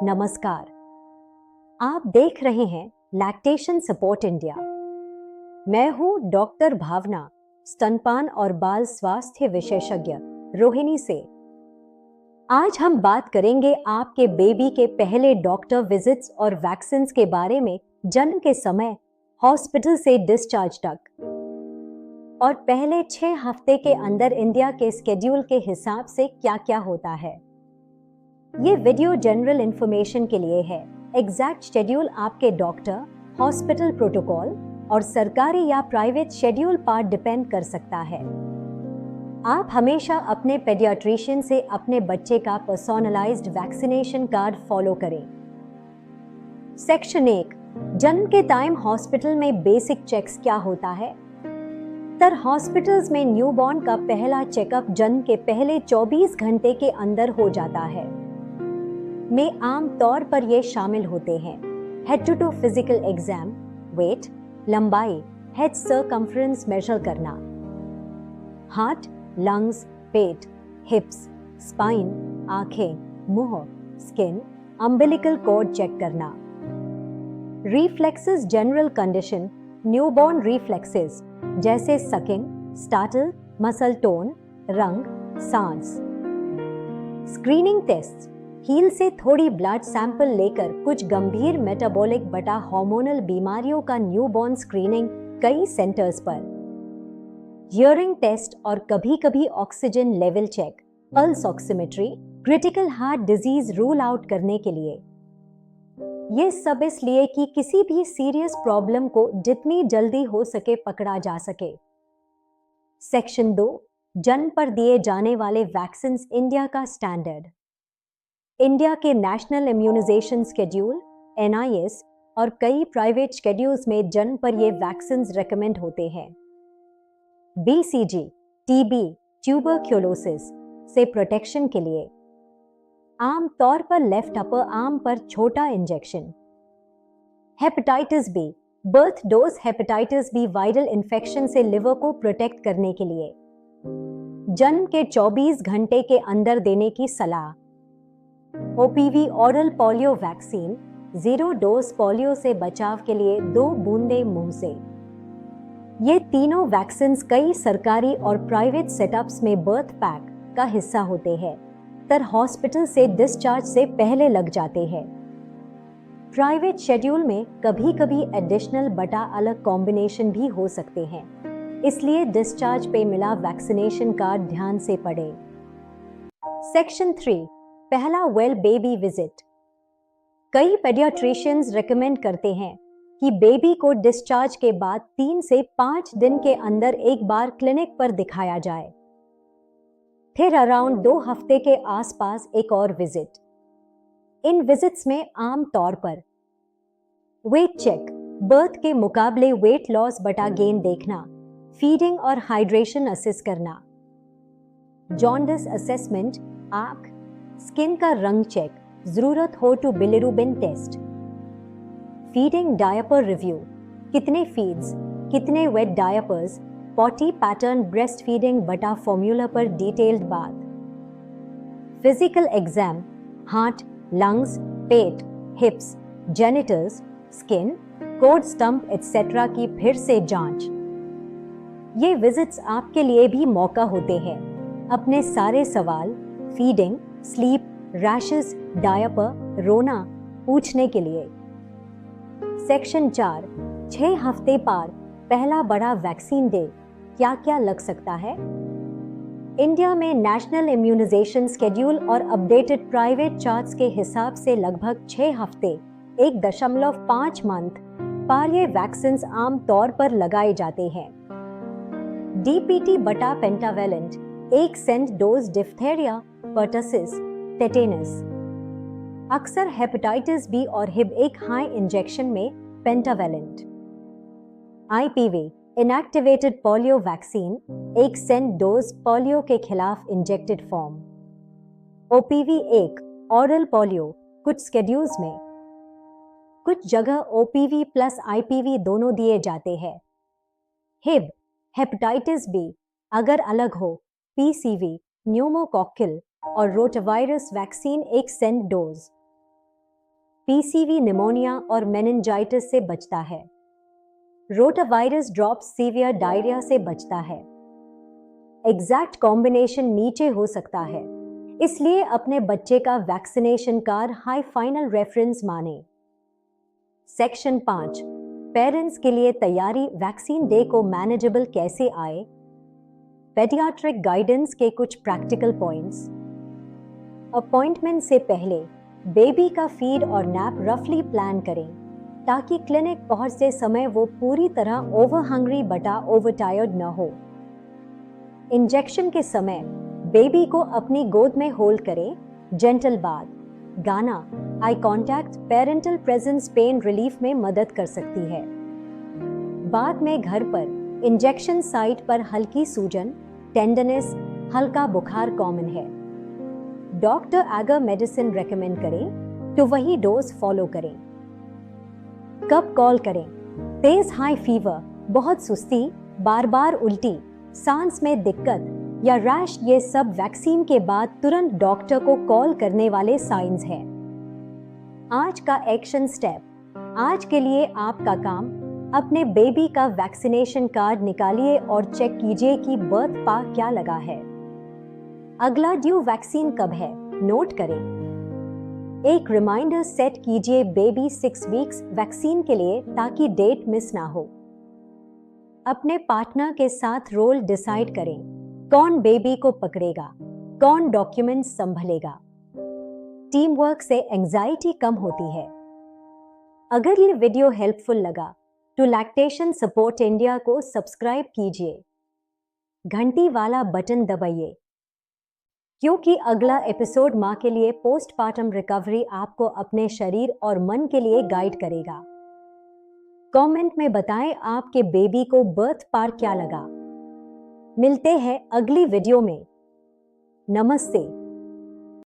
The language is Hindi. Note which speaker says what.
Speaker 1: नमस्कार। आप देख रहे हैं लैक्टेशन सपोर्ट इंडिया। मैं हूं डॉक्टर भावना, स्तनपान और बाल स्वास्थ्य विशेषज्ञ रोहिणी से। आज हम बात करेंगे आपके बेबी के पहले डॉक्टर विजिट्स और वैक्सीन्स के बारे में, जन्म के समय, हॉस्पिटल से डिस्चार्ज तक, और पहले 6 हफ्ते के अंदर इंडिया के स्केड्यूल के हिसाब से क्या क्या होता है। ये वीडियो जनरल इंफॉर्मेशन के लिए है। एग्जैक्ट शेड्यूल आपके डॉक्टर, हॉस्पिटल प्रोटोकॉल और सरकारी या प्राइवेट शेड्यूल पर डिपेंड कर सकता है। आप हमेशा अपने पेडियाट्रिशियन से अपने बच्चे का पर्सोनलाइज्ड वैक्सीनेशन कार्ड फॉलो करें। सेक्शन 1, जन्म के टाइम हॉस्पिटल में बेसिक चेक्स क्या होता है। हॉस्पिटल्स में न्यूबॉर्न का पहला चेकअप जन्म के पहले 24 घंटे के अंदर हो जाता है। में आम तौर पर ये शामिल होते हैं head to toe physical exam, weight, लंबाई, हेड सर्कम्फ्रेंस मेजर करना, हार्ट, लंग्स, पेट, हिप्स, स्पाइन, आंखें, मुंह, स्किन, अम्बिलिकल कॉर्ड चेक करना। Reflexes general condition, newborn reflexes जैसे सकिंग, स्टार्टल, मसल टोन, रंग, सांस। स्क्रीनिंग टेस्ट, हील से थोड़ी ब्लड सैंपल लेकर कुछ गंभीर मेटाबॉलिक बटा हार्मोनल बीमारियों का न्यूबॉर्न स्क्रीनिंग कई सेंटर्स पर। हियरिंग टेस्ट और कभी-कभी oxygen level check, pulse oximetry, critical heart disease rule out करने के लिए। ये सब इसलिए कि किसी भी सीरियस प्रॉब्लम को जितनी जल्दी हो सके पकड़ा जा सके। सेक्शन 2, जन्म पर दिए जाने वाले वैक्सीन इंडिया का स्टैंडर्ड। इंडिया के नेशनल इम्यूनाइजेशन शेड्यूल (NIS) और कई प्राइवेट शेड्यूल्स में जन्म पर ये वैक्सीन रेकमेंड होते हैं। BCG, TB, ट्यूबरक्यूलोसिस से प्रोटेक्शन के लिए आम तौर पर लेफ्ट अपर आर्म पर छोटा injection. Hepatitis B, birth dose hepatitis B viral infection से लिवर को प्रोटेक्ट करने के लिए जन्म के 24 घंटे के अंदर देने की सलाह। OPV oral polio vaccine, 0 dose polio से बचाव के लिए 2 बूंदे मुंह से। ये तीनों वैक्सीन्स कई सरकारी और प्राइवेट सेटअप्स में बर्थ पैक का हिस्सा होते हैं, हॉस्पिटल से डिस्चार्ज से पहले लग जाते हैं। प्राइवेट शेड्यूल में कभी-कभी एडिशनल बटा अलग कॉम्बिनेशन भी हो सकते हैं, इसलिए डिस्चार्ज पे मिला वैक्सीनेशन कार्ड ध्यान से पढ़ें। सेक्शन 3, पहला वेल बेबी विजिट। कई पेडियाट्रिशियंस रेकमेंड करते हैं कि बेबी को डिस्चार्ज के बाद 3 से 5 दिन के अंदर एक बार क्लिनिक पर दिखाया जाए, फिर अराउंड 2 हफ्ते के आसपास एक और विजिट। इन विजिट्स में आम तौर पर वेट चेक, बर्थ के मुकाबले वेट लॉस बटा गेन देखना, फीडिंग और हाइड्रेशन असेस करना, जॉन्डिस असेसमेंट, आंख, स्किन का रंग चेक, जरूरत हो तो bilirubin test, feeding diaper review, कितने फीड्स, कितने wet diapers, potty pattern, breast feeding बटा फॉर्मूला पर डिटेल्ड बात, फिजिकल एग्जाम, हार्ट, लंग्स, पेट, hips, genitals, skin, cord stump etcetera की फिर से जांच। ये विजिट्स आपके लिए भी मौका होते हैं अपने सारे सवाल, फीडिंग, स्लीप, रैशेस, डायपर, रोना पूछने के लिए। सेक्शन 4, 6 हफ्ते पार पहला बड़ा वैक्सीन डे, क्या क्या लग सकता है। इंडिया में नेशनल इम्यूनाइजेशन शेड्यूल और अपडेटेड प्राइवेट चार्ट्स के हिसाब से लगभग 6 हफ्ते 1.5 मंथ पार ये वैक्सीन आम तौर पर लगाए जाते हैं। DPT बटा पेंटावेलेंट, 1 सेंट डोज डिफ्थेरिया, पर्टसिस, टेटेनस। अक्सर हेपेटाइटिस बी और हिब एक हाई इंजेक्शन में pentavalent. IPV, inactivated polio vaccine, 1 सेंट डोज पोलियो के खिलाफ injected form. OPV 1, oral polio, कुछ स्केड्यूल्स में। कुछ जगह OPV प्लस IPV दोनों दिए जाते हैं। हिब, हेपेटाइटिस बी अगर अलग हो, PCV, न्यूमोकॉक्कल और रोटावायरस वैक्सीन 1 सेंट डोज। पीसीवी निमोनिया और मेनिंजाइटिस से बचता है। रोटावायरस ड्रॉप्स सीवियर डायरिया से बचता है। एग्जैक्ट कॉम्बिनेशन नीचे हो सकता है, इसलिए अपने बच्चे का vaccination card high final reference माने। सेक्शन 5, पेरेंट्स के लिए तैयारी वैक्सीन डे को मैनेजेबल कैसे आए। पेडियाट्रिक गाइडेंस के कुछ प्रैक्टिकल पॉइंट्स। अपॉइंटमेंट से पहले बेबी का फीड और नैप रफली प्लान करें ताकि क्लिनिक पहुंचते समय वो पूरी तरह ओवर हंग्री बटा ओवर टायर्ड न हो। इंजेक्शन के समय बेबी को अपनी गोद में होल्ड करें। जेंटल बात, गाना, eye contact, parental presence pain relief में मदद कर सकती है। बाद में घर पर इंजेक्शन साइट पर हल्की सूजन, टेंडरनेस, हल्का बुखार कॉमन है। डॉक्टर अगर मेडिसिन रेकमेंड करें तो वही डोज फॉलो करें। कब कॉल करें? तेज हाई फीवर, बहुत सुस्ती, बार बार उल्टी, सांस में दिक्कत या रैश, ये सब वैक्सीन के बाद तुरंत डॉक्टर को कॉल करने वाले साइंस हैं। आज का एक्शन स्टेप। आज के लिए आपका काम, अपने बेबी का वैक्सीनेशन कार्ड निकालिए और चेक कीजिए कि बर्थ पा क्या लगा है। अगला ड्यू वैक्सीन कब है, नोट करें। एक रिमाइंडर सेट कीजिए बेबी 6 वीक्स वैक्सीन के लिए ताकि डेट मिस ना हो। अपने पार्टनर के साथ रोल डिसाइड करें, कौन बेबी को पकड़ेगा, कौन डॉक्यूमेंट्स संभलेगा। टीम वर्क से एंजाइटी कम होती है। अगर ये वीडियो हेल्पफुल लगा तो लैक्टेशन सपोर्ट इंडिया को सब्सक्राइब कीजिए, घंटी वाला बटन दबाइए, क्योंकि अगला एपिसोड मां के लिए पोस्टपार्टम रिकवरी आपको अपने शरीर और मन के लिए गाइड करेगा। कमेंट में बताएं आपके बेबी को बर्थ पार क्या लगा। मिलते हैं अगली वीडियो में। नमस्ते।